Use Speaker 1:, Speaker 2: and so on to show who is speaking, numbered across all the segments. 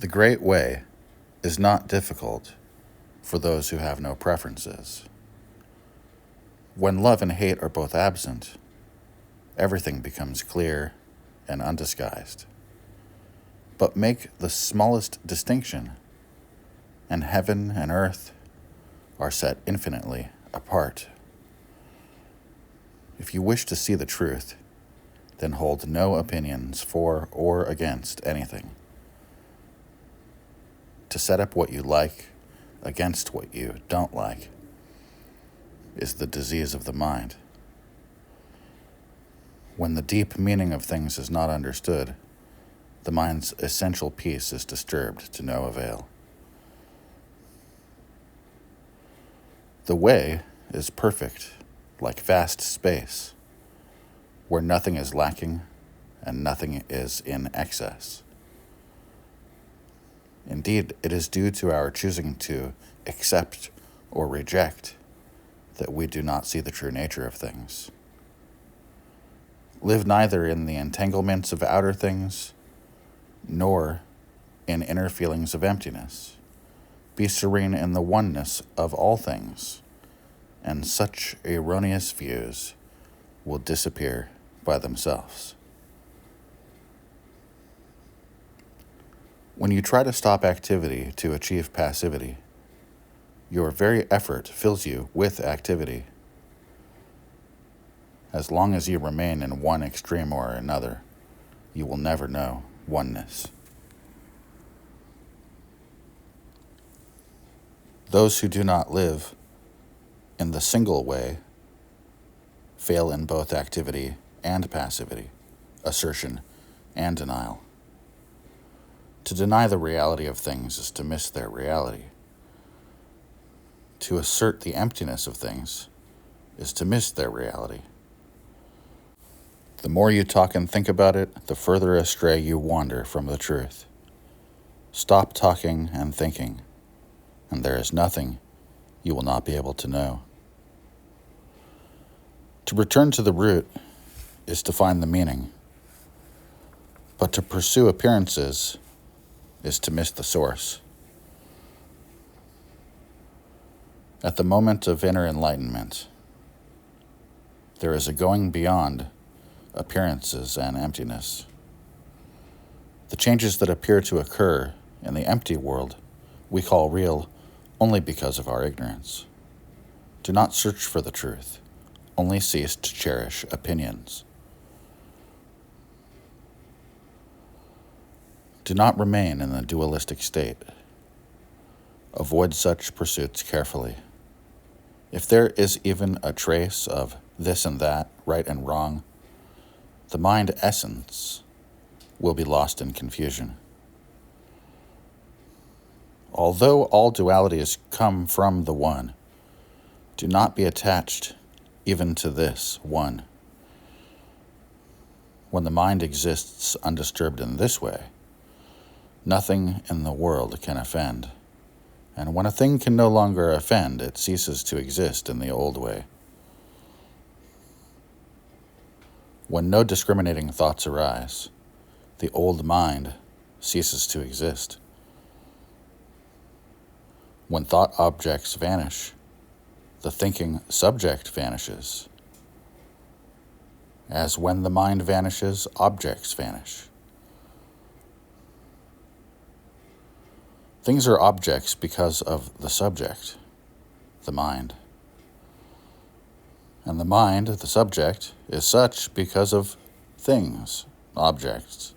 Speaker 1: The Great Way is not difficult for those who have no preferences. When love and hate are both absent, everything becomes clear and undisguised. But make the smallest distinction, and heaven and earth are set infinitely apart. If you wish to see the truth, then hold no opinions for or against anything. To set up what you like against what you don't like is the disease of the mind. When the deep meaning of things is not understood, the mind's essential peace is disturbed to no avail. The way is perfect, like vast space, where nothing is lacking and nothing is in excess. Indeed, it is due to our choosing to accept or reject that we do not see the true nature of things. Live neither in the entanglements of outer things, nor in inner feelings of emptiness. Be serene in the oneness of all things, and such erroneous views will disappear by themselves. When you try to stop activity to achieve passivity, your very effort fills you with activity. As long as you remain in one extreme or another, you will never know oneness. Those who do not live in the single way fail in both activity and passivity, assertion and denial. To deny the reality of things is to miss their reality. To assert the emptiness of things is to miss their reality. The more you talk and think about it, the further astray you wander from the truth. Stop talking and thinking, and there is nothing you will not be able to know. To return to the root is to find the meaning, but to pursue appearances is to miss the source. At the moment of inner enlightenment, there is a going beyond appearances and emptiness. The changes that appear to occur in the empty world we call real only because of our ignorance. Do not search for the truth, only cease to cherish opinions. Do not remain in the dualistic state. Avoid such pursuits carefully. If there is even a trace of this and that, right and wrong, the mind essence will be lost in confusion. Although all dualities come from the one, do not be attached even to this one. When the mind exists undisturbed in this way, nothing in the world can offend. And when a thing can no longer offend, it ceases to exist in the old way. When no discriminating thoughts arise, the old mind ceases to exist. When thought objects vanish, the thinking subject vanishes. As when the mind vanishes, objects vanish. Things are objects because of the subject, the mind. And the mind, the subject, is such because of things, objects.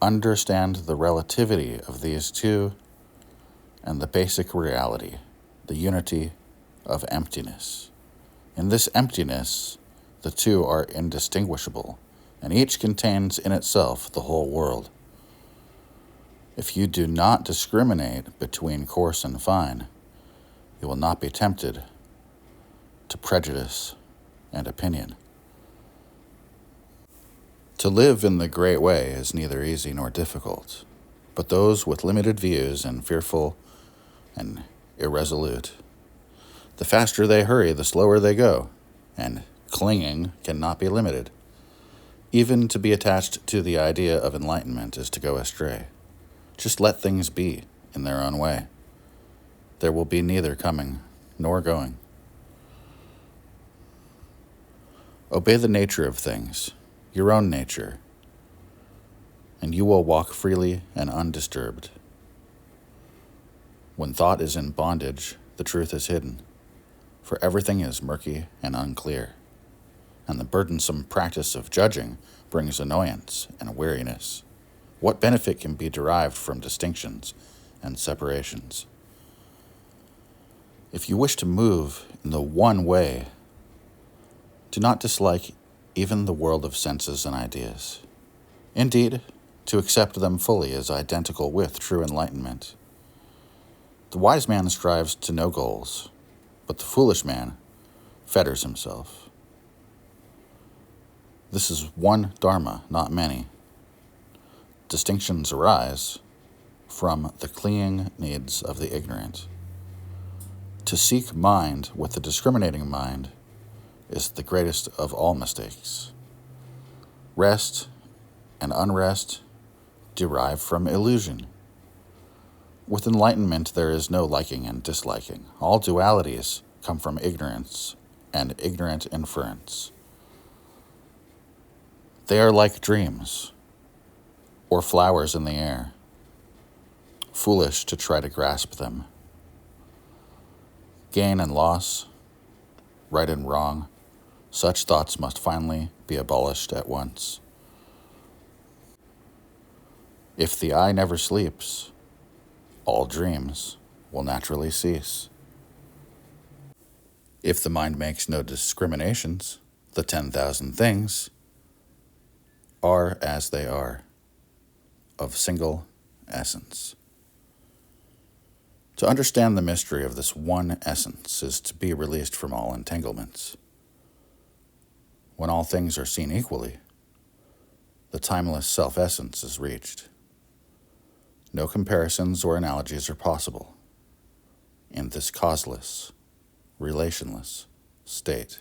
Speaker 1: Understand the relativity of these two and the basic reality, the unity of emptiness. In this emptiness, the two are indistinguishable, and each contains in itself the whole world. If you do not discriminate between coarse and fine, you will not be tempted to prejudice and opinion. To live in the Great Way is neither easy nor difficult, but those with limited views and fearful and irresolute, the faster they hurry, the slower they go, and clinging cannot be limited. Even to be attached to the idea of enlightenment is to go astray. Just let things be in their own way. There will be neither coming nor going. Obey the nature of things, your own nature, and you will walk freely and undisturbed. When thought is in bondage, the truth is hidden, for everything is murky and unclear, and the burdensome practice of judging brings annoyance and weariness. What benefit can be derived from distinctions and separations? If you wish to move in the one way, do not dislike even the world of senses and ideas. Indeed, to accept them fully is identical with true enlightenment. The wise man strives to know goals, but the foolish man fetters himself. This is one dharma, not many. Distinctions arise from the clinging needs of the ignorant. To seek mind with the discriminating mind is the greatest of all mistakes. Rest and unrest derive from illusion. With enlightenment, there is no liking and disliking. All dualities come from ignorance and ignorant inference. They are like dreams or flowers in the air, foolish to try to grasp them. Gain and loss, right and wrong, such thoughts must finally be abolished at once. If the eye never sleeps, all dreams will naturally cease. If the mind makes no discriminations, the 10,000 things are as they are, of single essence. To understand the mystery of this one essence is to be released from all entanglements. When all things are seen equally, the timeless self-essence is reached. No comparisons or analogies are possible in this causeless, relationless state.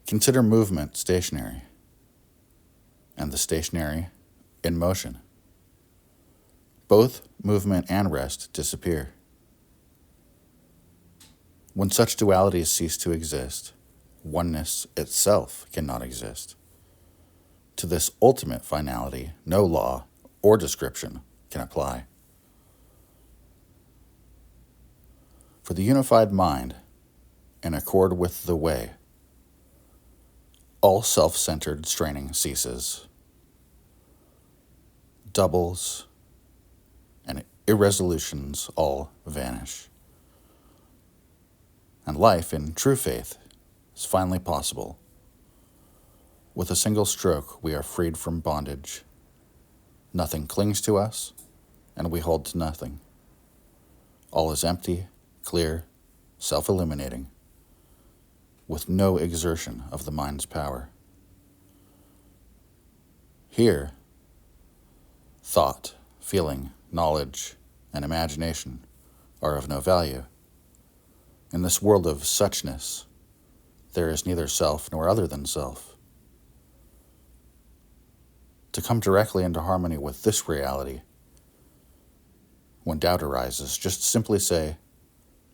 Speaker 1: Consider movement stationary, and the stationary in motion. Both movement and rest disappear. When such dualities cease to exist, oneness itself cannot exist. To this ultimate finality, no law or description can apply. For the unified mind, in accord with the way, all self-centered straining ceases. Doubles and irresolutions all vanish. And life in true faith is finally possible. With a single stroke, we are freed from bondage. Nothing clings to us, and we hold to nothing. All is empty, clear, self-illuminating, with no exertion of the mind's power. Here, thought, feeling, knowledge, and imagination are of no value. In this world of suchness, there is neither self nor other than self. To come directly into harmony with this reality, when doubt arises, just simply say,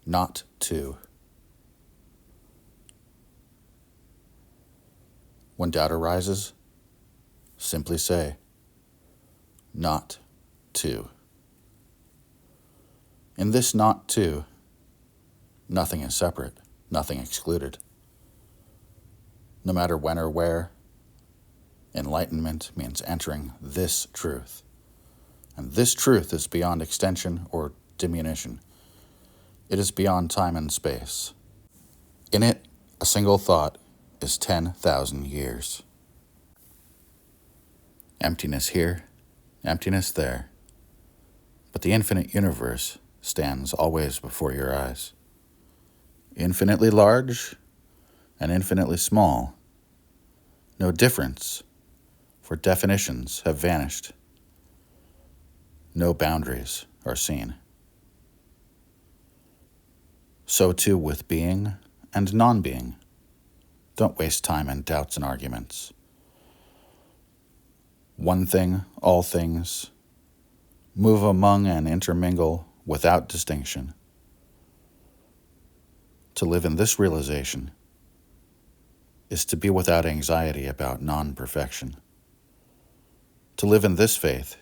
Speaker 1: not to. When doubt arises, simply say, not to. In this not to, nothing is separate, nothing excluded. No matter when or where, enlightenment means entering this truth. And this truth is beyond extension or diminution. It is beyond time and space. In it, a single thought is 10,000 years. Emptiness here, emptiness there. But the infinite universe stands always before your eyes. Infinitely large and infinitely small. No difference, for definitions have vanished. No boundaries are seen. So too with being and non-being. Don't waste time in doubts and arguments. one thing, all things, move among and intermingle without distinction. To live in this realization is to be without anxiety about non-perfection. To live in this faith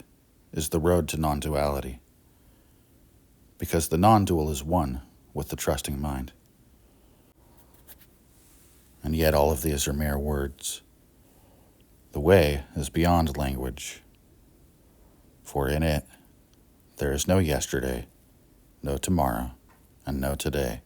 Speaker 1: is the road to non-duality, because the non-dual is one with the trusting mind. And yet all of these are mere words. The way is beyond language, for in it there is no yesterday, no tomorrow, and no today.